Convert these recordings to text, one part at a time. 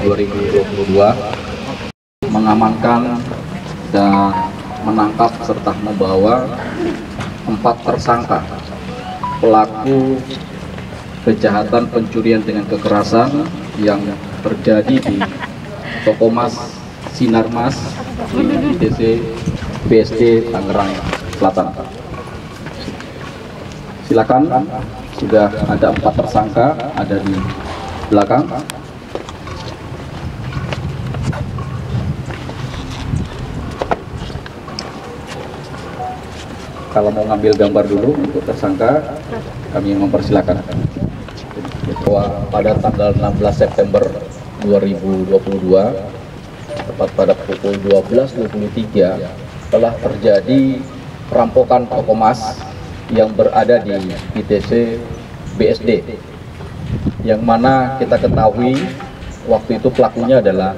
2022 mengamankan dan menangkap serta membawa 4 tersangka pelaku kejahatan pencurian dengan kekerasan yang terjadi di toko Mas Sinar Mas di ITC BSD Tangerang Selatan. Silakan, sudah ada 4 tersangka ada di belakang. Kalau mau ngambil gambar dulu untuk tersangka, kami mempersilakan. Bahwa pada tanggal 16 September 2022, tepat pada pukul 12.23, telah terjadi perampokan toko emas yang berada di ITC BSD, yang mana kita ketahui waktu itu pelakunya adalah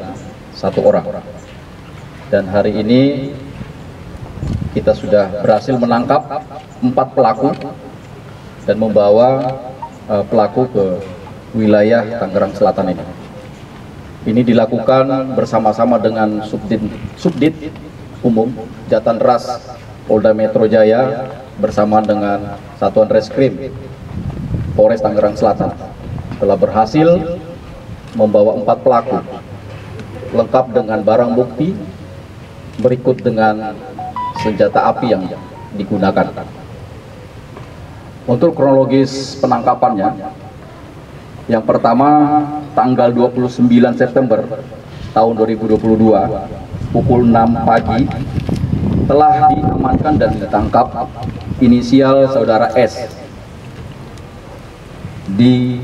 1 orang. Dan hari ini kita sudah berhasil menangkap 4 pelaku dan membawa pelaku ke wilayah Tangerang Selatan ini. Ini dilakukan bersama-sama dengan Subdit Umum Jatan Ras Polda Metro Jaya bersama dengan Satuan Reskrim Polres Tangerang Selatan. Telah berhasil membawa 4 pelaku lengkap dengan barang bukti berikut dengan senjata api yang digunakan. Untuk kronologis penangkapannya, yang pertama tanggal 29 September tahun 2022 pukul 6 pagi telah diamankan dan ditangkap inisial saudara S di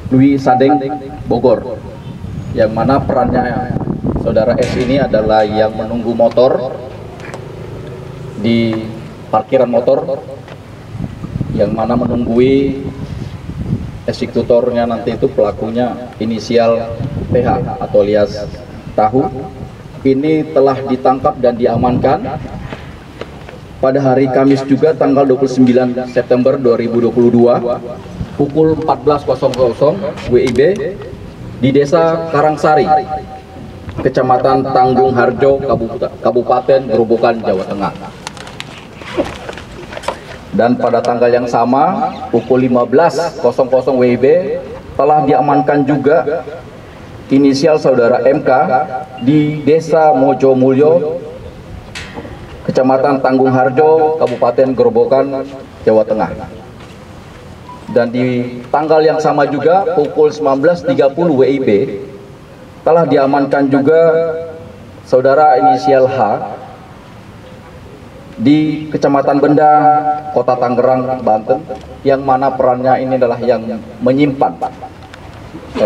Louis Sadeng, Bogor, yang mana perannya saudara S ini adalah yang menunggu motor di parkiran motor, yang mana menunggui eksekutornya nanti itu pelakunya inisial PH atau alias Tahu. Ini telah ditangkap dan diamankan pada hari Kamis juga tanggal 29 September 2022 pukul 14.00 WIB di Desa Karangsari, Kecamatan Tanggung Harjo, Kabupaten Grobogan, Jawa Tengah. Dan pada tanggal yang sama, pukul 15.00 WIB, telah diamankan juga inisial saudara MK di Desa Mojo Mulyo, Kecamatan Tanggung Harjo, Kabupaten Grobogan, Jawa Tengah. Dan di tanggal yang sama juga, pukul 19.30 WIB, telah diamankan juga saudara inisial H di Kecamatan Benda, Kota Tangerang, Banten, yang mana perannya ini adalah yang menyimpan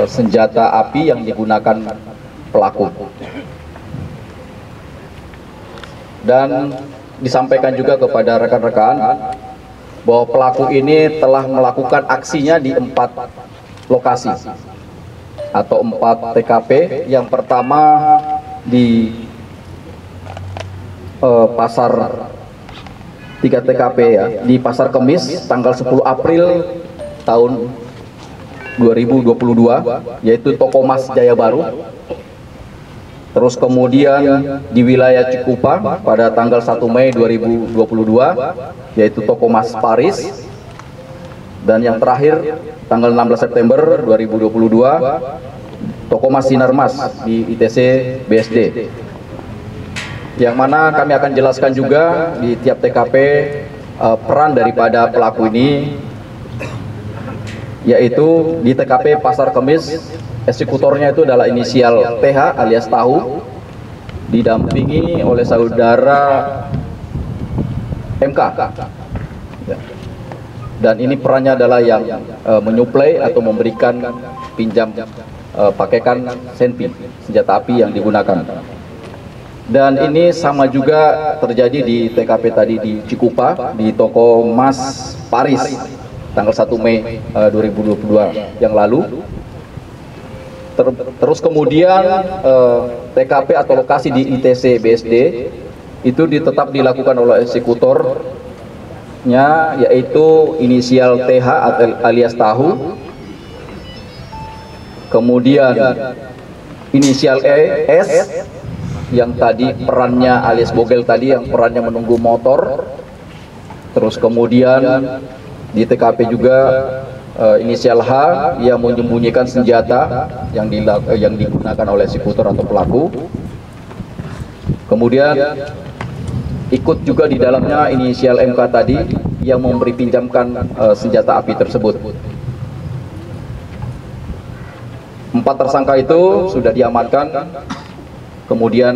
senjata api yang digunakan pelaku. Dan disampaikan juga kepada rekan-rekan bahwa pelaku ini telah melakukan aksinya di 4 lokasi atau 4 TKP. Yang pertama di pasar 3 TKP ya, di Pasar Kemis tanggal 10 April tahun 2022, yaitu toko Mas Jaya Baru. Terus kemudian di wilayah Cikupa pada tanggal 1 Mei 2022, yaitu toko Mas Paris. Dan yang terakhir tanggal 16 September 2022, toko Mas Sinar Mas di ITC BSD. Yang mana kami akan jelaskan juga di tiap TKP peran daripada pelaku ini, yaitu di TKP Pasar Kemis, eksekutornya itu adalah inisial TH alias Tahu, didampingi oleh saudara MK. Dan ini perannya adalah yang menyuplai atau memberikan pinjam pakaikan senpi, senjata api yang digunakan. Dan ini sama juga terjadi di TKP tadi di Cikupa, di toko Mas Paris tanggal 1 Mei 2022 yang lalu. Terus kemudian TKP atau lokasi di ITC BSD itu tetap dilakukan oleh eksekutornya, yaitu inisial TH alias Tahu, kemudian inisial S yang tadi perannya alias Bogel tadi yang perannya menunggu motor, terus kemudian di TKP juga inisial H yang menyembunyikan senjata yang digunakan oleh eksekutor atau pelaku. Kemudian ikut juga di dalamnya inisial MK tadi yang memberi pinjamkan senjata api tersebut. 4 tersangka itu sudah diamankan, kemudian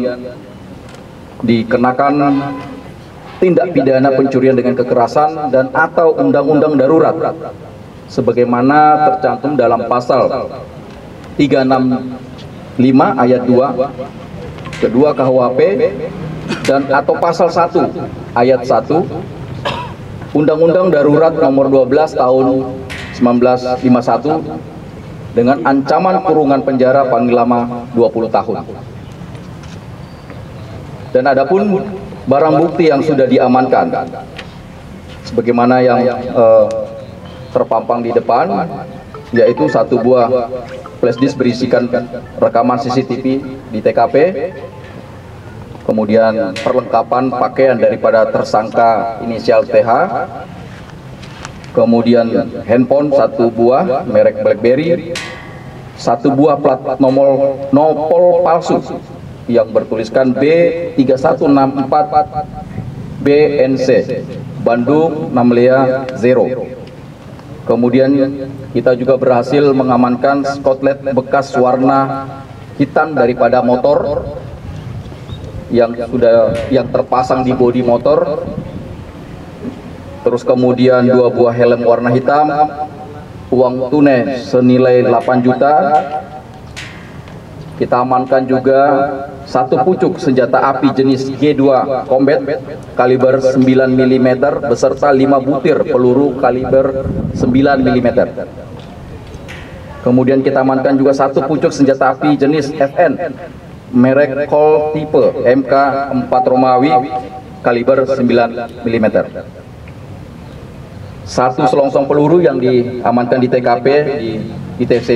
dikenakan tindak pidana pencurian dengan kekerasan dan atau undang-undang darurat sebagaimana tercantum dalam pasal 365 ayat 2 kedua KUHP dan atau pasal 1 ayat 1 Undang-Undang Darurat Nomor 12 Tahun 1951 dengan ancaman kurungan penjara paling lama 20 tahun. Dan adapun barang bukti yang sudah diamankan sebagaimana yang terpampang di depan, yaitu 1 buah flash disk berisikan rekaman CCTV di TKP, kemudian perlengkapan pakaian daripada tersangka inisial TH, kemudian handphone 1 buah merek BlackBerry, 1 buah plat nomor nopol palsu yang bertuliskan B3164 BNC Bandung Namlea 0. Kemudian kita juga berhasil mengamankan skotlet bekas warna hitam daripada motor yang terpasang di bodi motor. Terus kemudian 2 buah helm warna hitam, uang tunai senilai 8 juta. Kita amankan juga 1 pucuk senjata api jenis G2 Combat kaliber 9 mm beserta 5 butir peluru kaliber 9 mm. Kemudian kita amankan juga 1 pucuk senjata api jenis FN merek Colt tipe MK4 Romawi kaliber 9 mm. 1 selongsong peluru yang diamankan di TKP di ITC.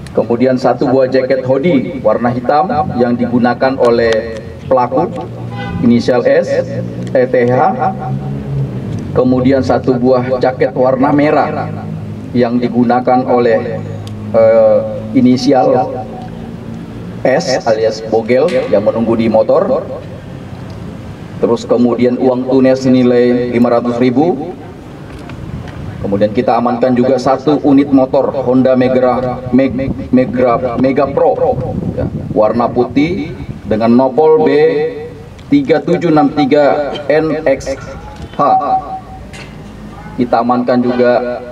Kemudian 1 buah jaket hoodie warna hitam yang digunakan oleh pelaku inisial S, ETH. Kemudian 1 buah jaket warna merah yang digunakan oleh inisial S alias Bogel yang menunggu di motor. Terus kemudian uang tunai senilai 500.000. Kemudian kita amankan juga 1 unit motor Honda Mega Pro ya, warna putih dengan nopol B3763NXH. Kita amankan juga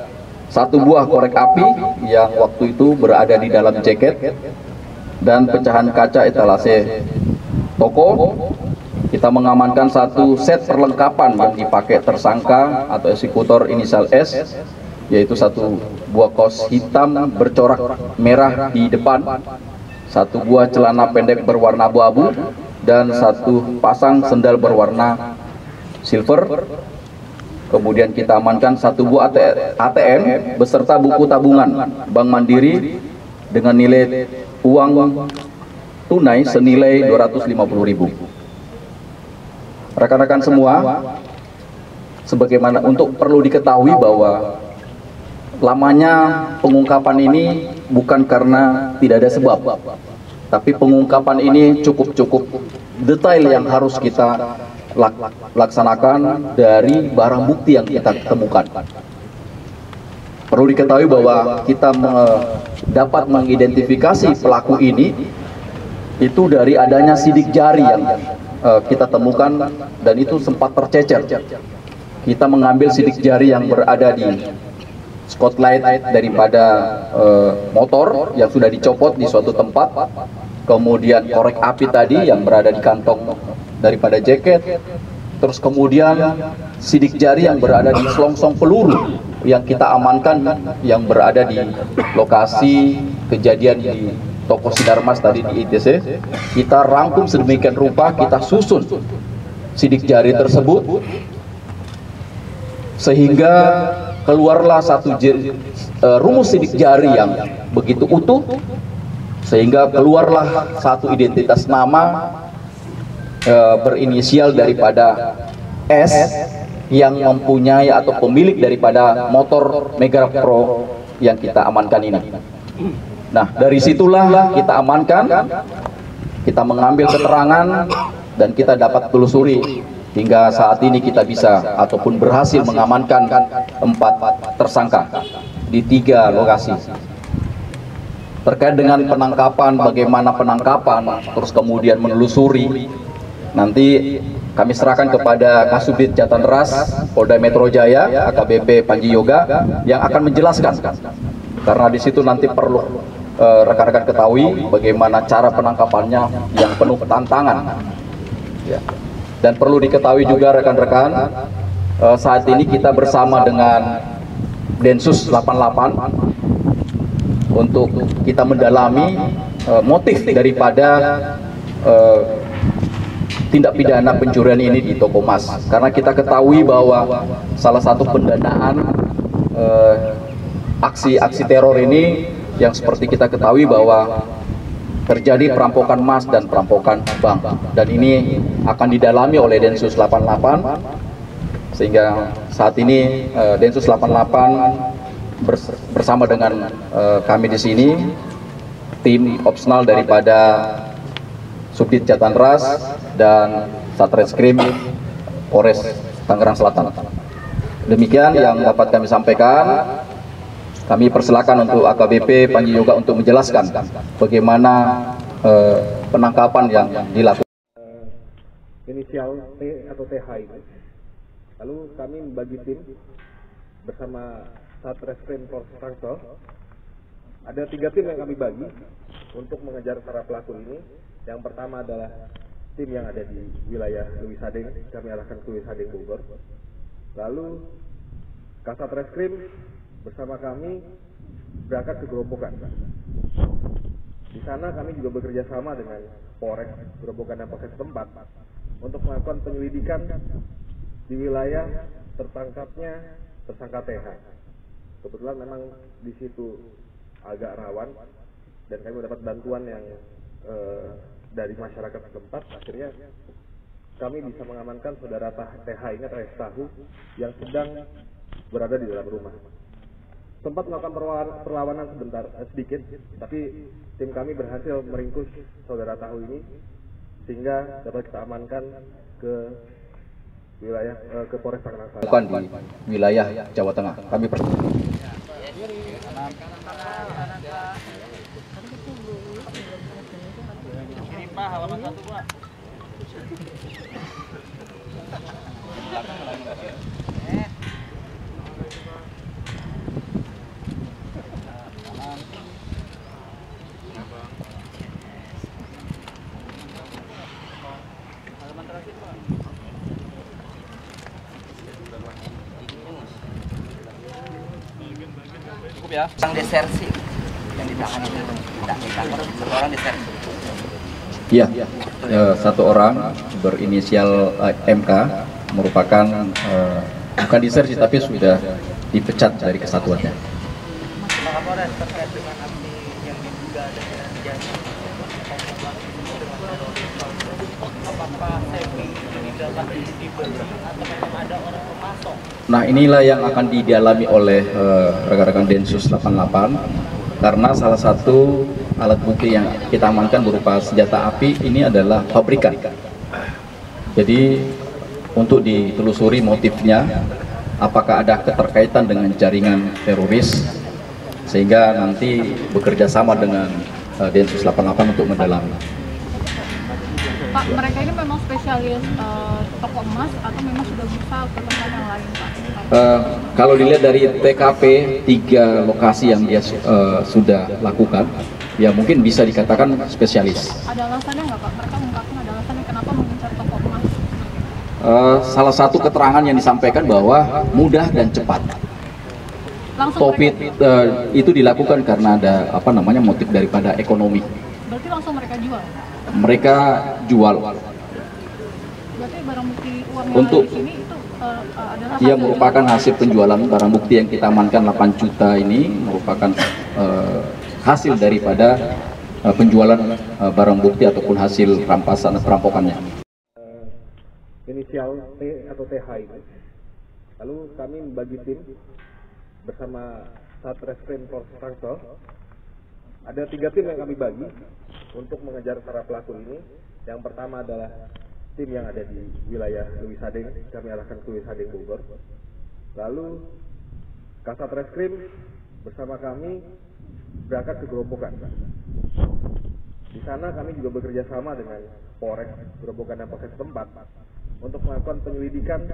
1 buah korek api yang waktu itu berada di dalam jaket dan pecahan kaca etalase toko. Kita mengamankan 1 set perlengkapan yang dipakai tersangka atau eksekutor inisial S, yaitu 1 buah kaos hitam bercorak merah di depan, 1 buah celana pendek berwarna abu-abu, dan 1 pasang sendal berwarna silver. Kemudian kita amankan 1 buah ATM beserta buku tabungan Bank Mandiri dengan nilai uang tunai senilai 250.000. Rekan-rekan semua, sebagaimana untuk perlu diketahui bahwa lamanya pengungkapan ini bukan karena tidak ada sebab, tapi pengungkapan ini cukup detail yang harus kita laksanakan dari barang bukti yang kita temukan. Perlu diketahui bahwa kita dapat mengidentifikasi pelaku ini itu dari adanya sidik jari yang kita temukan, dan itu sempat tercecer. Kita mengambil sidik jari yang berada di spotlight daripada motor yang sudah dicopot di suatu tempat, kemudian korek api tadi yang berada di kantong daripada jaket, terus kemudian sidik jari yang berada di selongsong peluru yang kita amankan yang berada di lokasi kejadian di toko Sinarmas tadi di ITC. Kita rangkum sedemikian rupa, kita susun sidik jari tersebut sehingga keluarlah satu rumus sidik jari yang begitu utuh, sehingga keluarlah satu identitas nama berinisial daripada S yang mempunyai atau pemilik daripada motor Mega Pro yang kita amankan ini. Nah, dari situlah kita amankan, kita mengambil keterangan, dan kita dapat telusuri hingga saat ini kita bisa ataupun berhasil mengamankan 4 tersangka di 3 lokasi. Terkait dengan penangkapan, bagaimana penangkapan, terus kemudian menelusuri, nanti kami serahkan kepada Kasubdit Jatanras Polda Metro Jaya, AKBP Panji Yoga, yang akan menjelaskan. Karena di situ nanti perlu rekan-rekan ketahui bagaimana cara penangkapannya yang penuh tantangan. Ya. Dan perlu diketahui juga rekan-rekan, saat ini kita bersama dengan Densus 88 untuk kita mendalami motif daripada tindak pidana pencurian ini di toko emas. Karena kita ketahui bahwa salah satu pendanaan aksi-aksi teror ini yang seperti kita ketahui bahwa terjadi perampokan emas dan perampokan bank, dan ini akan didalami oleh Densus 88, sehingga saat ini Densus 88 bersama dengan kami di sini, tim opsional daripada Subdit Jatanras dan Satreskrim Polres Tangerang Selatan. Demikian yang dapat kami sampaikan. Kami persilakan untuk AKBP Panji Yoga untuk menjelaskan bagaimana penangkapan yang dilakukan. Inisial T atau TH itu. Lalu kami membagi tim bersama Satreskrim Polres Tangsel. Ada 3 tim yang kami bagi untuk mengejar para pelaku ini. Yang pertama adalah tim yang ada di wilayah Lewis Hading, kami arahkan ke Lewis Hading Bogor. Lalu Kasat Reskrim bersama kami berangkat ke Gerobokan. Di sana kami juga bekerja sama dengan Polres Gerobokan dan Polres setempat untuk melakukan penyelidikan di wilayah tertangkapnya tersangka TH. Kebetulan memang di situ agak rawan dan kami mendapat bantuan yang dari masyarakat setempat. Akhirnya kami bisa mengamankan saudara TH ini atau Tahu yang sedang berada di dalam rumah. Sempat melakukan perlawanan sedikit, tapi tim kami berhasil meringkus saudara Tahu ini sehingga dapat kita amankan ke wilayah ke Polres Tangerang Selatan. Bukan di wilayah Jawa Tengah. Kami Pak, halaman 1, Pak. Halaman terakhir, Pak. Cukup ya? Yang desersi yang ditahan itu ditangkap satu orang desersi. Iya, 1 orang berinisial MK merupakan bukan disersi tapi sudah dipecat dari kesatuannya. Pak Kapolres terkait dengan aksi yang diduga dengan terjadi apakah saving ini dapat dibeli atau memang ada orang pemasok? Nah, inilah yang akan didalami oleh rekan-rekan Densus 88, karena salah satu alat bukti yang kita amankan berupa senjata api ini adalah pabrikan. Jadi untuk ditelusuri motifnya, apakah ada keterkaitan dengan jaringan teroris, sehingga nanti bekerja sama dengan Densus 88 untuk mendalami. Pak, mereka ini memang spesialis toko emas atau memang sudah berusaha ke tempat yang lain, Pak? Kalau dilihat dari TKP 3 lokasi yang dia sudah lakukan, ya mungkin bisa dikatakan spesialis. Ada alasannya nggak, Pak? Mereka mengungkapkan ada alasannya kenapa mengincar toko emas? Salah satu keterangan yang disampaikan bahwa mudah dan cepat. Topik itu dilakukan karena ada motif daripada ekonomi. Berarti langsung mereka jual? Mereka jual. Berarti barang bukti uang yang Untuk ada di sini itu adalah Yang merupakan hasil penjualan barang bukti yang kita amankan 8 juta ini merupakan hasil daripada penjualan barang bukti ataupun hasil rampasan perampokannya. Inisial T atau TH itu. Lalu kami membagi tim bersama Satreskrim Polres Tangsel. Ada 3 tim yang kami bagi untuk mengejar para pelaku ini. Yang pertama adalah tim yang ada di wilayah Lewis Hading, kami arahkan ke Lewis Hading Bogor. Lalu Kasat Reskrim bersama kami berangkat ke Gerobokan. Di sana kami juga bekerja sama dengan Polres Gerobokan dan Polres setempat untuk melakukan penyelidikan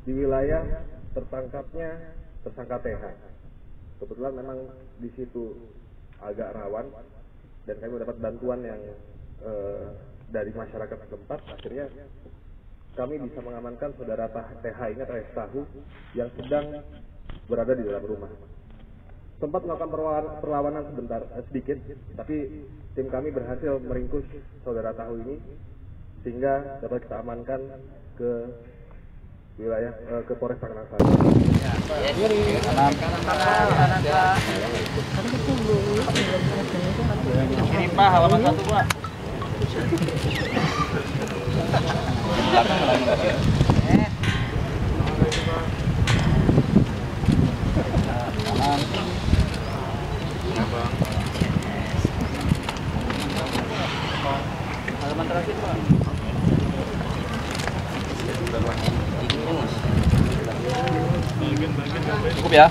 di wilayah tertangkapnya tersangka TH. Kebetulan memang di situ agak rawan dan kami mendapat bantuan yang dari masyarakat setempat. Akhirnya kami bisa mengamankan saudara TH ini atau Tahu yang sedang berada di dalam rumah. Sempat melakukan perlawanan sedikit, tapi tim kami berhasil meringkus saudara Tahu ini sehingga dapat kita amankan ke wilayah ke Polres Tangerang Selatan. Kiri Pak, halaman 1 Pak. Halaman terakhir Pak. Cukup ya?